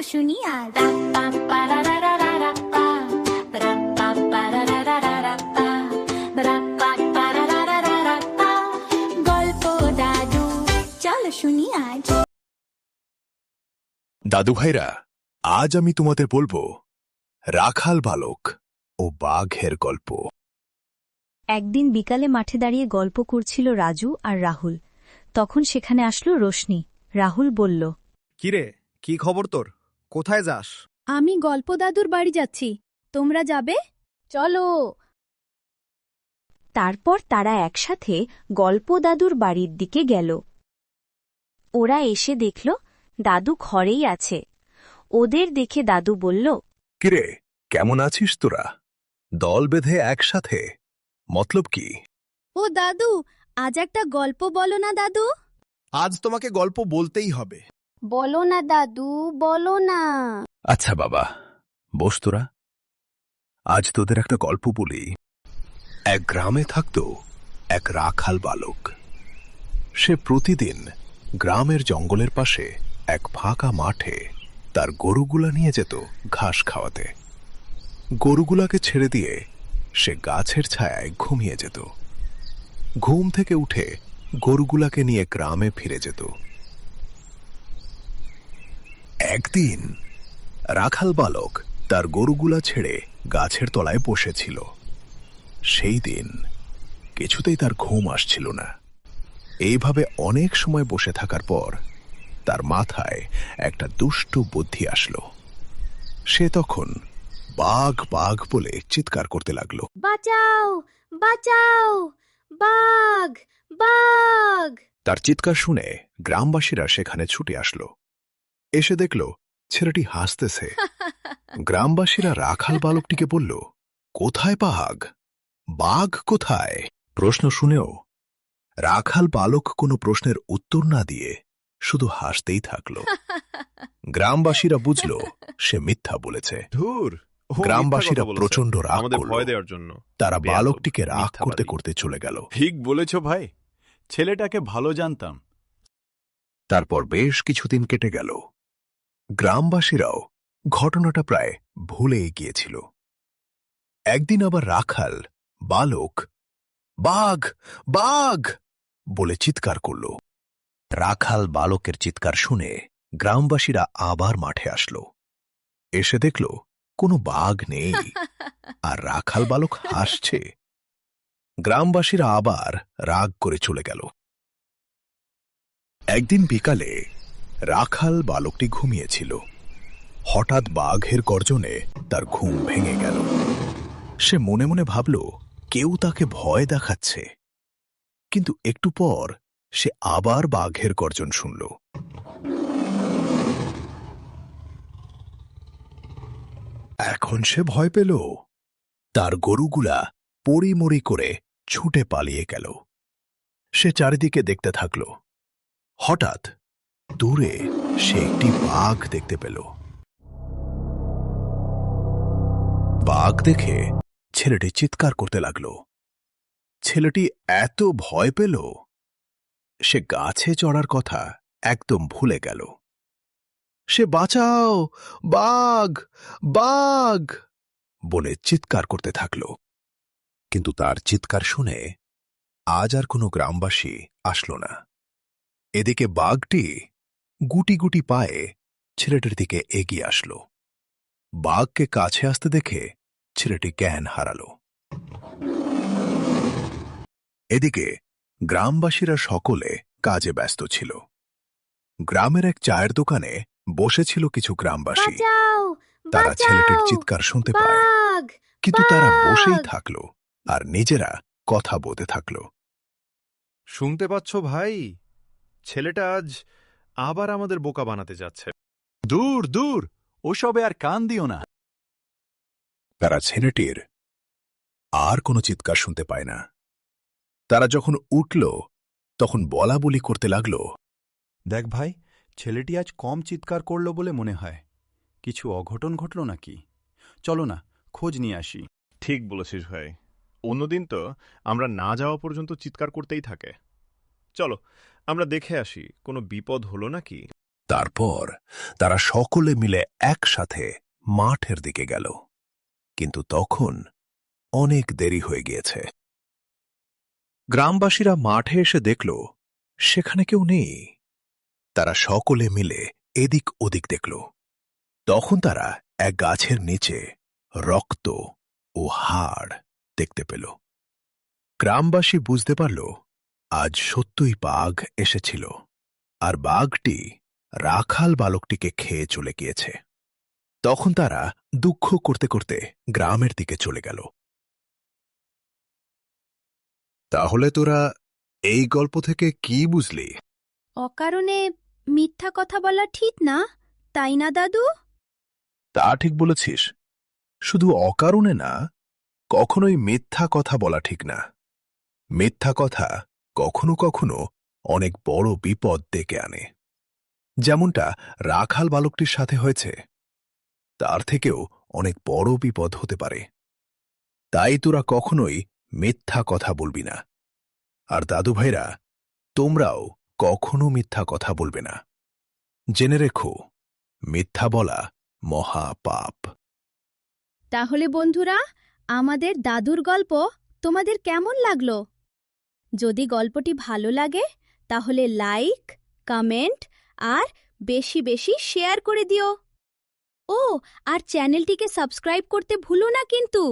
শুনি আজ। গল্প দাদু, চলো শুনি আজ। দাদু ভাইরা, আজ আমি তোমাদের বলবো রাখাল বালক ও বাঘের গল্প। একদিন বিকালে মাঠে দাঁড়িয়ে গল্প করছিল রাজু আর রাহুল। তখন সেখানে আসলো রোশনি। রাহুল বলল, কিরে, কি খবর তোর? কোথায় যাস? আমি গল্প দাদুর বাড়ি যাচ্ছি, তোমরা যাবে? চলো। তারপর তারা একসাথে গল্প দাদুর বাড়ির দিকে গেল। ওরা এসে দেখল দাদু ঘরেই আছে। ওদের দেখে দাদু বলল, কিরে, কেমন আছিস তোরা? দল বেঁধে একসাথে, মতলব কি? ও দাদু, আজ একটা গল্প বলো না দাদু। আজ তোমাকে গল্প বলতেই হবে। বলো না দাদু, বলো না। আচ্ছা বাবা, বস তোরা। আজ তোদের একটা গল্প বলি। এক গ্রামে থাকত এক রাখাল বালক। সে প্রতিদিন গ্রামের জঙ্গলের পাশে এক ফাঁকা মাঠে তার গরুগুলা নিয়ে যেত ঘাস খাওয়াতে। গরুগুলাকে ছেড়ে দিয়ে সে গাছের ছায়ায় ঘুমিয়ে যেত। ঘুম থেকে উঠে গরুগুলাকে নিয়ে গ্রামে ফিরে যেত। একদিন রাখাল বালক তার গরুগুলা ছেড়ে গাছের তলায় বসেছিল। সেই দিন কিছুতেই তার ঘুম আসছিল না। এইভাবে অনেক সময় বসে থাকার পর তার মাথায় একটা দুষ্ট বুদ্ধি আসলো। সে তখন বাঘ বাঘ বলে চিৎকার করতে লাগলো। বাঁচাও, বাঁচাও, বাঘ, বাঘ। তার চিৎকার শুনে গ্রামবাসীরা সেখানে ছুটে আসলো। এসে দেখল ছেলেটি হাসতেছে। গ্রামবাসীরা রাখাল বালকটিকে বলল, কোথায় বাঘ? বাঘ কোথায়? প্রশ্ন শুনেও রাখাল বালক কোনো প্রশ্নের উত্তর না দিয়ে শুধু হাসতেই থাকল। গ্রামবাসীরা বুঝল সে মিথ্যা বলেছে। ধুর, গ্রামবাসীরা প্রচন্ড রাগ আমাদের করল। ভয় দেওয়ার জন্য তারা বেয়াদব, বালকটিকে রাগ মিথ্যাবাদী। করতে করতে চলে গেল। ঠিক বলেছ ভাই, ছেলেটাকে ভালো জানতাম। তারপর বেশ কিছুদিন কেটে গেল। গ্রামবাসীরাও ঘটনাটা প্রায় ভুলেই গিয়েছিল। একদিন আবার রাখাল বালক বাঘ বাঘ বলে চিৎকার করল। রাখাল বালকের চিৎকার শুনে গ্রামবাসীরা আবার মাঠে আসলো। এসে দেখল কোনো বাঘ নেই, আর রাখাল বালক হাসছে। গ্রামবাসীরা আবার রাগ করে চলে গেল। একদিন বিকালে রাখাল বালকটি ঘুমিয়েছিল। হঠাৎ বাঘের গর্জনে তার ঘুম ভেঙে গেল। সে মনে মনে ভাবল কেউ তাকে ভয় দেখাচ্ছে। কিন্তু একটু পর সে আবার বাঘের গর্জন শুনল। এখন সে ভয় পেল। তার গরুগুলা পড়িমড়ি করে ছুটে পালিয়ে গেল। সে চারিদিকে দেখতে থাকল। হঠাৎ দূরে সে একটি বাঘ দেখতে পেল। বাঘ দেখে ছেলেটি চিৎকার করতে লাগল। ছেলেটি এত ভয় পেল সে গাছে চড়ার কথা একদম ভুলে গেল। সে বাঁচাও, বাঘ, বাঘ বলে চিৎকার করতে থাকল। কিন্তু তার চিৎকার শুনে আজ আর কোনো গ্রামবাসী আসলো না। এদিকে বাঘটি গুটি গুটি পায়ে ছেলেটির দিকে এগিয়ে আসলো। বাঘকে কাছে আসতে দেখে ছেলেটি জ্ঞান হারালো। এদিকে গ্রামবাসীরা সকলে কাজে ব্যস্ত ছিল। গ্রামের এক চায়ের দোকানে বসেছিল কিছু গ্রামবাসী। বাঁচাও, তারা ছেলেটির বাঁচাও, চিৎকার শুনতে পায়, বাঘ, কিন্তু তারা বসেই বাঘ। থাকল আর নিজেরা কথা বলতে থাকল। শুনতে পাচ্ছ ভাই, ছেলেটা আজ আবার আমাদের বোকা বানাতে যাচ্ছে। দূর দূর, ওসবে আর কান দিও না। তারা ছেলেটির আর কোনো চিৎকার শুনতে পায় না। তারা যখন উঠল তখন বলা বলি করতে লাগল, দেখ ভাই, ছেলেটি আজ কম চিৎকার করল বলে মনে হয়। কিছু অঘটন ঘটল নাকি? চলো না, খোঁজ নিয়ে আসি। ঠিক বলেছিস ভাই, অন্যদিন তো আমরা না যাওয়া পর্যন্ত চিৎকার করতেই থাকে। চলো আমরা দেখে আসি কোনো বিপদ হলো নাকি। তারপর তারা সকলে মিলে একসাথে মাঠের দিকে গেল, কিন্তু তখন অনেক দেরি হয়ে গিয়েছে। গ্রামবাসীরা মাঠে এসে দেখল সেখানে কেউ নেই। তারা সকলে মিলে এদিক ওদিক দেখল। তখন তারা এক গাছের নিচে রক্ত ও হাড় দেখতে পেল। গ্রামবাসী বুঝতে পারল আজ সত্যই বাঘ এসেছিল, আর বাঘটি রাখাল বালকটিকে খেয়ে চলে গিয়েছে। তখন তারা দুঃখ করতে করতে গ্রামের দিকে চলে গেল। তাহলে তোরা এই গল্প থেকে কি বুঝলি? অকারণে মিথ্যা কথা বলা ঠিক না, তাই না দাদু? তা ঠিক বলেছিস। শুধু অকারণে না, কখনোই মিথ্যা কথা বলা ঠিক না। মিথ্যা কথা কখনো কখনো অনেক বড় বিপদ ডেকে আনে। যেমনটা রাখাল বালকটির সাথে হয়েছে, তার থেকেও অনেক বড় বিপদ হতে পারে। তাই তোরা কখনোই মিথ্যা কথা বলবি না। আর দাদু ভাইরা, তোমরাও কখনো মিথ্যা কথা বলবে না। জেনে রেখো, মিথ্যা বলা মহাপাপ। তাহলে বন্ধুরা, আমাদের দাদুর গল্প তোমাদের কেমন লাগলো? যদি গল্পটি ভালো লাগে তাহলে লাইক, কমেন্ট আর বেশি বেশি শেয়ার করে দিও। ও, আর চ্যানেলটিকে সাবস্ক্রাইব করতে ভুলো না কিন্তু।